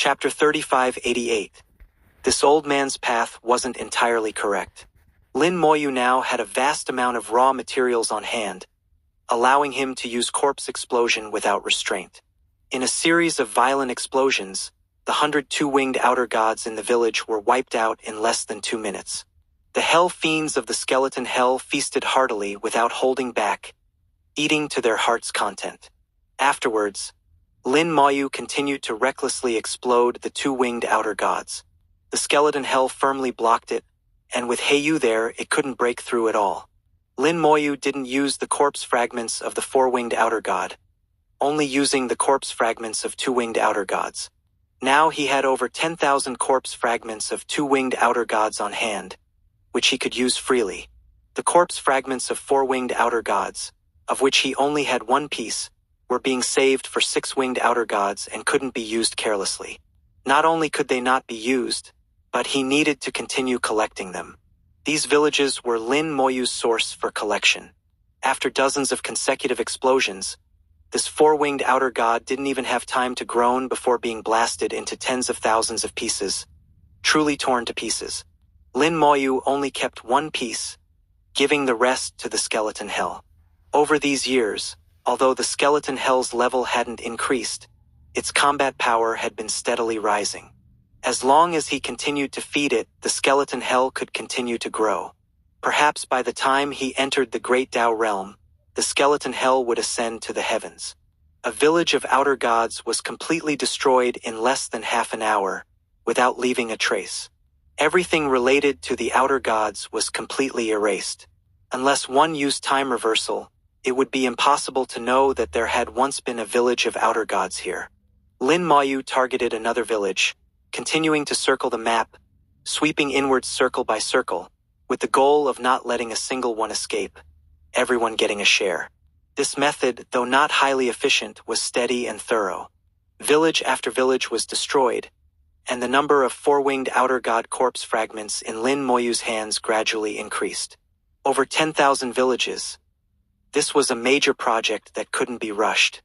Chapter 3588. This old man's path wasn't entirely correct. Lin Moyu now had a vast amount of raw materials on hand, allowing him to use corpse explosion without restraint. In a series of violent explosions, the 102-winged outer gods in the village were wiped out in less than 2 minutes. The hell fiends of the skeleton hell feasted heartily without holding back, eating to their heart's content. Afterwards, Lin Moyu continued to recklessly explode the 2-winged outer gods. The skeleton hell firmly blocked it, and with Heiyu there, it couldn't break through at all. Lin Moyu didn't use the corpse fragments of the 4-winged outer god, only using the corpse fragments of 2-winged outer gods. Now he had over 10,000 corpse fragments of 2-winged outer gods on hand, which he could use freely. The corpse fragments of 4-winged outer gods, of which he only had 1 piece, were being saved for 6-winged outer gods and couldn't be used carelessly. Not only could they not be used, but he needed to continue collecting them. These villages were Lin Moyu's source for collection. After dozens of consecutive explosions, this 4-winged outer god didn't even have time to groan before being blasted into tens of thousands of pieces, truly torn to pieces. Lin Moyu only kept 1 piece, giving the rest to the skeleton hell. Over these years, although the skeleton hell's level hadn't increased, its combat power had been steadily rising. As long as he continued to feed it, the skeleton hell could continue to grow. Perhaps by the time he entered the Great Tao realm, the skeleton hell would ascend to the heavens. A village of outer gods was completely destroyed in less than half an hour, without leaving a trace. Everything related to the outer gods was completely erased. Unless one used time reversal, it would be impossible to know that there had once been a village of outer gods here. Lin Moyu targeted another village, continuing to circle the map, sweeping inwards circle by circle, with the goal of not letting a single one escape, everyone getting a share. This method, though not highly efficient, was steady and thorough. Village after village was destroyed, and the number of 4-winged outer god corpse fragments in Lin Moyu's hands gradually increased. Over 10,000 villages. This was a major project that couldn't be rushed.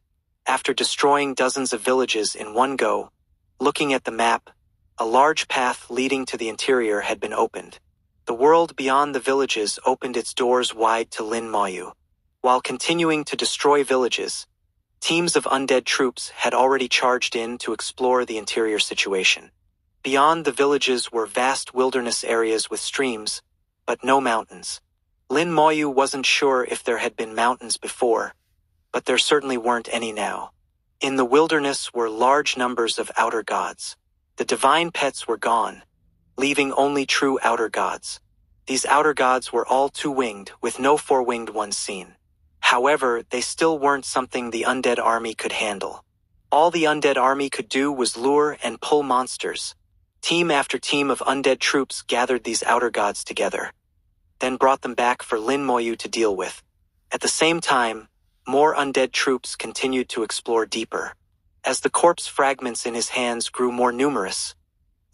After destroying dozens of villages in one go, looking at the map, a large path leading to the interior had been opened. The world beyond the villages opened its doors wide to Lin Moyu. While continuing to destroy villages, teams of undead troops had already charged in to explore the interior situation. Beyond the villages were vast wilderness areas with streams, but no mountains. Lin Moyu wasn't sure if there had been mountains before, but there certainly weren't any now. In the wilderness were large numbers of outer gods. The divine pets were gone, leaving only true outer gods. These outer gods were all 2-winged, with no 4-winged ones seen. However, they still weren't something the undead army could handle. All the undead army could do was lure and pull monsters. Team after team of undead troops gathered these outer gods together, then brought them back for Lin Moyu to deal with. At the same time, more undead troops continued to explore deeper. As the corpse fragments in his hands grew more numerous,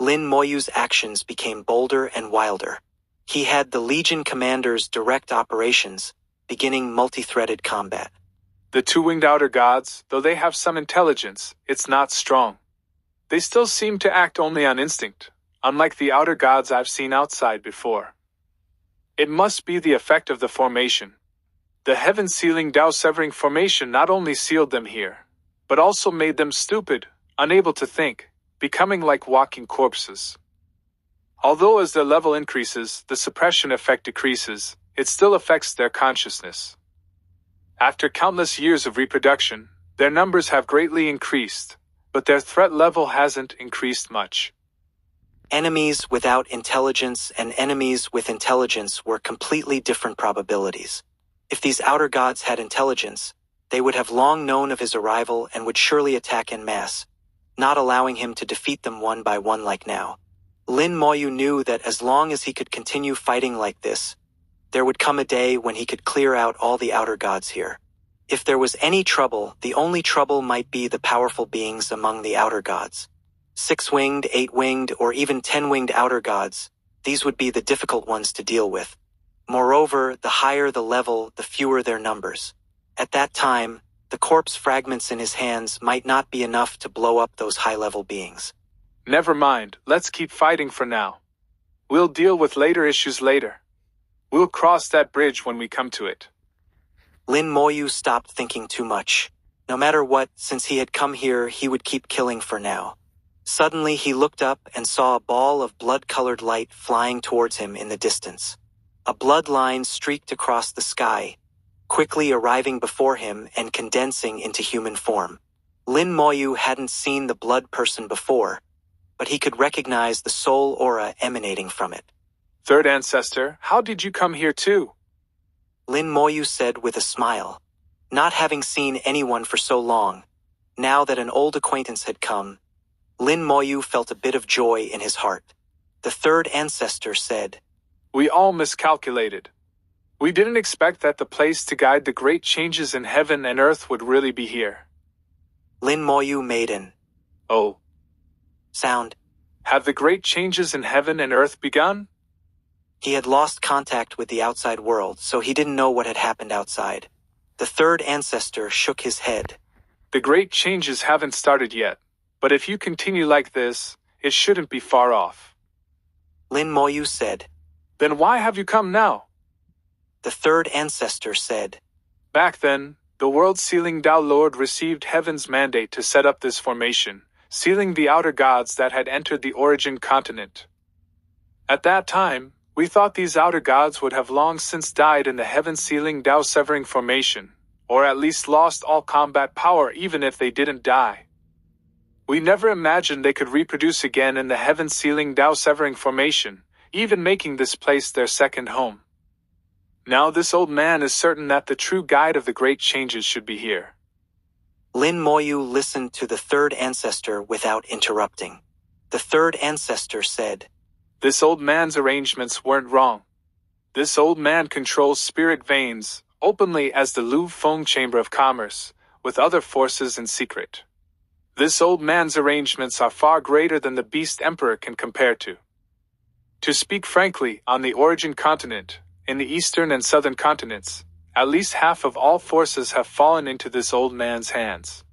Lin Moyu's actions became bolder and wilder. He had the Legion commanders direct operations, beginning multi-threaded combat. The 2-winged outer gods, though they have some intelligence, it's not strong. They still seem to act only on instinct, unlike the outer gods I've seen outside before. It must be the effect of the formation. The heaven-sealing Tao-severing formation not only sealed them here, but also made them stupid, unable to think, becoming like walking corpses. Although as their level increases, the suppression effect decreases, it still affects their consciousness. After countless years of reproduction, their numbers have greatly increased, but their threat level hasn't increased much. Enemies without intelligence and enemies with intelligence were completely different probabilities. If these outer gods had intelligence, they would have long known of his arrival and would surely attack en masse, not allowing him to defeat them one by one like now. Lin Moyu knew that as long as he could continue fighting like this, there would come a day when he could clear out all the outer gods here. If there was any trouble, the only trouble might be the powerful beings among the outer gods. 6-winged, 8-winged, or even 10-winged outer gods, these would be the difficult ones to deal with. Moreover, the higher the level, the fewer their numbers. At that time, the corpse fragments in his hands might not be enough to blow up those high-level beings. Never mind, let's keep fighting for now. We'll deal with later issues later. We'll cross that bridge when we come to it. Lin Moyu stopped thinking too much. No matter what, since he had come here, he would keep killing for now. Suddenly he looked up and saw a ball of blood-colored light flying towards him in the distance. A blood line streaked across the sky, quickly arriving before him and condensing into human form. Lin Moyu hadn't seen the blood person before, but he could recognize the soul aura emanating from it. Third ancestor, how did you come here too? Lin Moyu said with a smile. Not having seen anyone for so long, now that an old acquaintance had come, Lin Moyu felt a bit of joy in his heart. The third ancestor said, We all miscalculated. We didn't expect that the place to guide the great changes in heaven and earth would really be here. Lin Moyu made an Oh. sound. Have the great changes in heaven and earth begun? He had lost contact with the outside world, so he didn't know what had happened outside. The third ancestor shook his head. The great changes haven't started yet, but if you continue like this, it shouldn't be far off. Lin Moyu said. Then why have you come now? The third ancestor said. Back then, the world-sealing Tao Lord received heaven's mandate to set up this formation, sealing the outer gods that had entered the origin continent. At that time, we thought these outer gods would have long since died in the heaven-sealing Tao-severing formation, or at least lost all combat power even if they didn't die. We never imagined they could reproduce again in the heaven-sealing Tao-severing formation, even making this place their second home. Now this old man is certain that the true guide of the great changes should be here. Lin Moyu listened to the third ancestor without interrupting. The third ancestor said, This old man's arrangements weren't wrong. This old man controls spirit veins, openly as the Lu Feng Chamber of Commerce, with other forces in secret. This old man's arrangements are far greater than the Beast Emperor can compare to. To speak frankly, on the origin continent, in the eastern and southern continents, at least half of all forces have fallen into this old man's hands.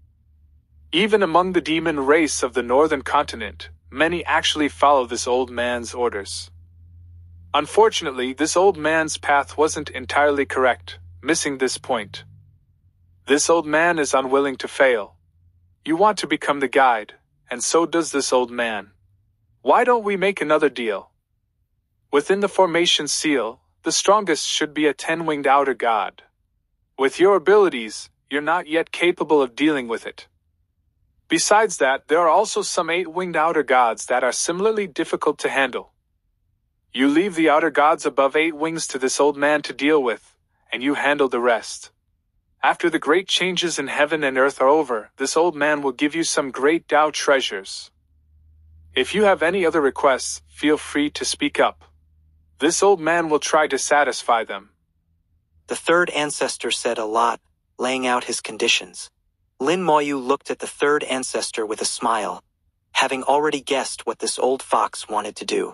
Even among the demon race of the northern continent, many actually follow this old man's orders. Unfortunately, this old man's path wasn't entirely correct, missing this point. This old man is unwilling to fail. You want to become the guide, and so does this old man. Why don't we make another deal? Within the formation seal, the strongest should be a 10-winged outer god. With your abilities, you're not yet capable of dealing with it. Besides that, there are also some 8-winged outer gods that are similarly difficult to handle. You leave the outer gods above 8 wings to this old man to deal with, and you handle the rest. After the great changes in heaven and earth are over, this old man will give you some great Tao treasures. If you have any other requests, feel free to speak up. This old man will try to satisfy them. The third ancestor said a lot, laying out his conditions. Lin Moyu looked at the third ancestor with a smile, having already guessed what this old fox wanted to do.